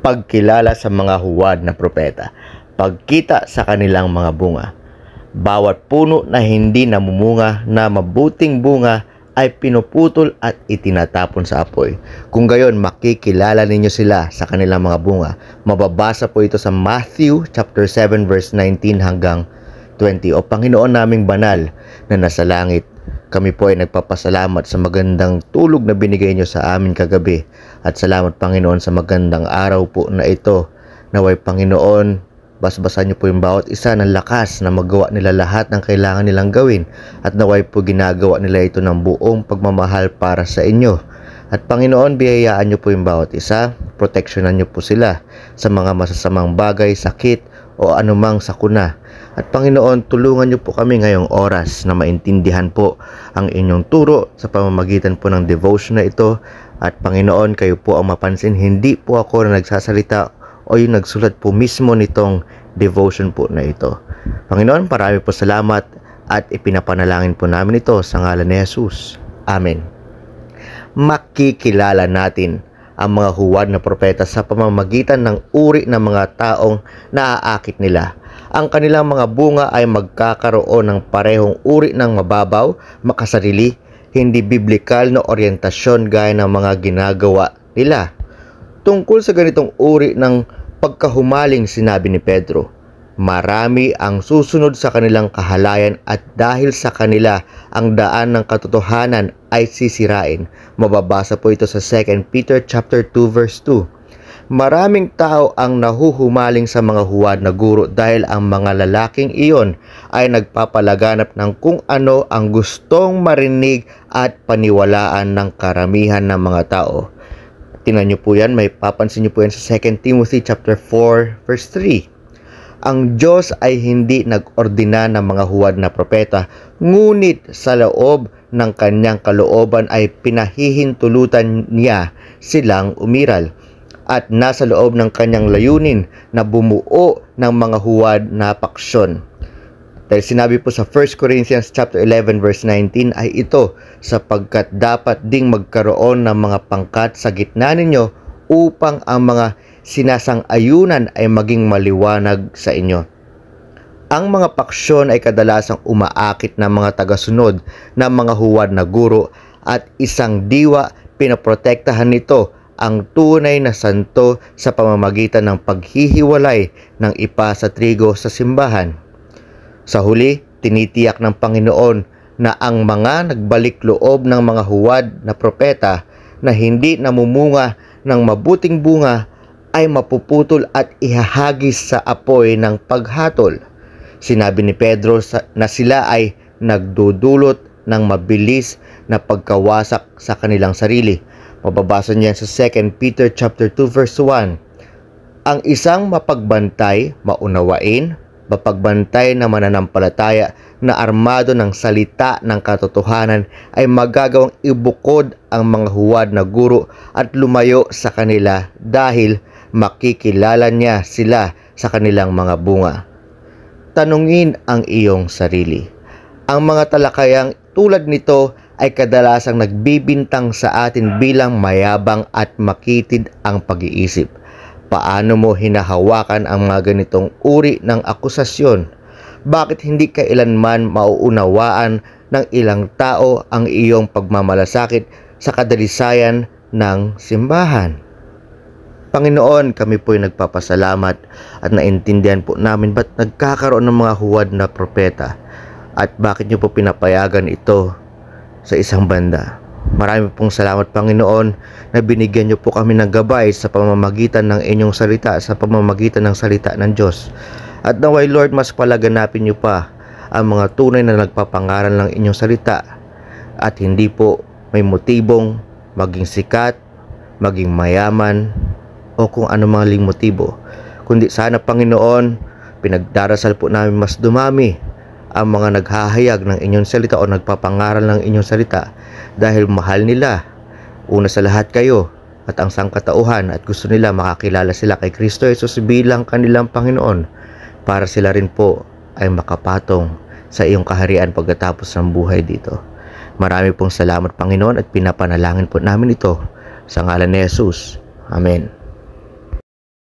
Pagkilala sa mga huwad na propeta, pagkita sa kanilang mga bunga. Bawat puno na hindi namumunga na mabuting bunga ay pinuputol at itinatapon sa apoy. Kung gayon, makikilala ninyo sila sa kanilang mga bunga. Mababasa po ito sa Matthew chapter 7 verse 19 hanggang 20. O Panginoon naming banal na nasa langit, kami po ay nagpapasalamat sa magandang tulog na binigay nyo sa amin kagabi. At salamat Panginoon sa magandang araw po na ito. Naway Panginoon, basbasan niyo po yung bawat isa ng lakas na magawa nila lahat ng kailangan nilang gawin. At naway po ginagawa nila ito ng buong pagmamahal para sa inyo. At Panginoon, biyayaan niyo po yung bawat isa. Proteksyonan niyo po sila sa mga masasamang bagay, sakit o anumang sakuna. At Panginoon, tulungan niyo po kami ngayong oras na maintindihan po ang inyong turo sa pamamagitan po ng devotion na ito. At Panginoon, kayo po ang mapansin, hindi po ako na nagsasalita o yung nagsulat po mismo nitong devotion po na ito. Panginoon, marami po salamat at ipinapanalangin po namin ito sa ngalan ni Jesus. Amen. Makikilala natin ang mga huwad na propeta sa pamamagitan ng uri ng mga taong naaakit nila. Ang kanilang mga bunga ay magkakaroon ng parehong uri ng mababaw, makasarili, hindi biblikal na oryentasyon gaya ng mga ginagawa nila. Tungkol sa ganitong uri ng pagkahumaling sinabi ni Pedro, marami ang susunod sa kanilang kahalayan at dahil sa kanila ang daan ng katotohanan ay sisirain. Mababasa po ito sa 2 Peter chapter 2 verse 2. Maraming tao ang nahuhumaling sa mga huwad na guro dahil ang mga lalaking iyon ay nagpapalaganap ng kung ano ang gustong marinig at paniwalaan ng karamihan ng mga tao. Tingnan niyo po yan, may papansin niyo po yan sa 2 Timothy chapter 4 verse 3. Ang Diyos ay hindi nag-ordina ng mga huwad na propeta, ngunit sa loob ng kanyang kalooban ay pinahihintulutan niya silang umiral. At nasa loob ng kanyang layunin na bumuo ng mga huwad na paksyon. Dahil sinabi po sa 1 Corinthians chapter 11 verse 19 ay ito, sapagkat dapat ding magkaroon ng mga pangkat sa gitna ninyo upang ang mga sinasang-ayunan ay maging maliwanag sa inyo. Ang mga paksyon ay kadalasang umaakit ng mga tagasunod ng mga huwad na guro at isang diwa pinoprotektahan nito ang tunay na santo sa pamamagitan ng paghihiwalay ng ipa sa trigo sa simbahan. Sa huli, tinitiyak ng Panginoon na ang mga nagbalik loob ng mga huwad na propeta na hindi namumunga ng mabuting bunga ay mapuputol at ihahagis sa apoy ng paghatol. Sinabi ni Pedro na sila ay nagdudulot ng mabilis na pagkawasak sa kanilang sarili. Mababasa niyan sa 2 Peter chapter 2 verse 1. Ang isang mapagbantay, maunawain, mapagbantay na mananampalataya na armado ng salita ng katotohanan ay magagawang ibukod ang mga huwad na guro at lumayo sa kanila dahil makikilala niya sila sa kanilang mga bunga. Tanungin ang iyong sarili. Ang mga talakayang tulad nito ay kadalasang nagbibintang sa atin bilang mayabang at makitid ang pag-iisip. Paano mo hinahawakan ang mga ganitong uri ng akusasyon? Bakit hindi kailanman mauunawaan ng ilang tao ang iyong pagmamalasakit sa kadalisayan ng simbahan? Panginoon, kami po'y nagpapasalamat at naintindihan po namin ba't nagkakaroon ng mga huwad na propeta at bakit niyo po pinapayagan ito sa isang banda. Marami pong salamat Panginoon na binigyan niyo po kami ng gabay sa pamamagitan ng inyong salita, sa pamamagitan ng salita ng Diyos. At naway Lord, mas palaganapin niyo pa ang mga tunay na nagpapangaral ng inyong salita at hindi po may motibong maging sikat, maging mayaman o kung anumang motibo. Kundi sana Panginoon, pinagdarasal po namin mas dumami ang mga naghahayag ng inyong salita o nagpapangaral ng inyong salita dahil mahal nila una sa lahat kayo at ang sangkatauhan at gusto nila makakilala sila kay Kristo Jesus bilang kanilang Panginoon para sila rin po ay makapatong sa iyong kaharian pagkatapos ng buhay dito. Marami pong salamat Panginoon at pinapanalangin po namin ito sa ngalan ni Jesus. Amen.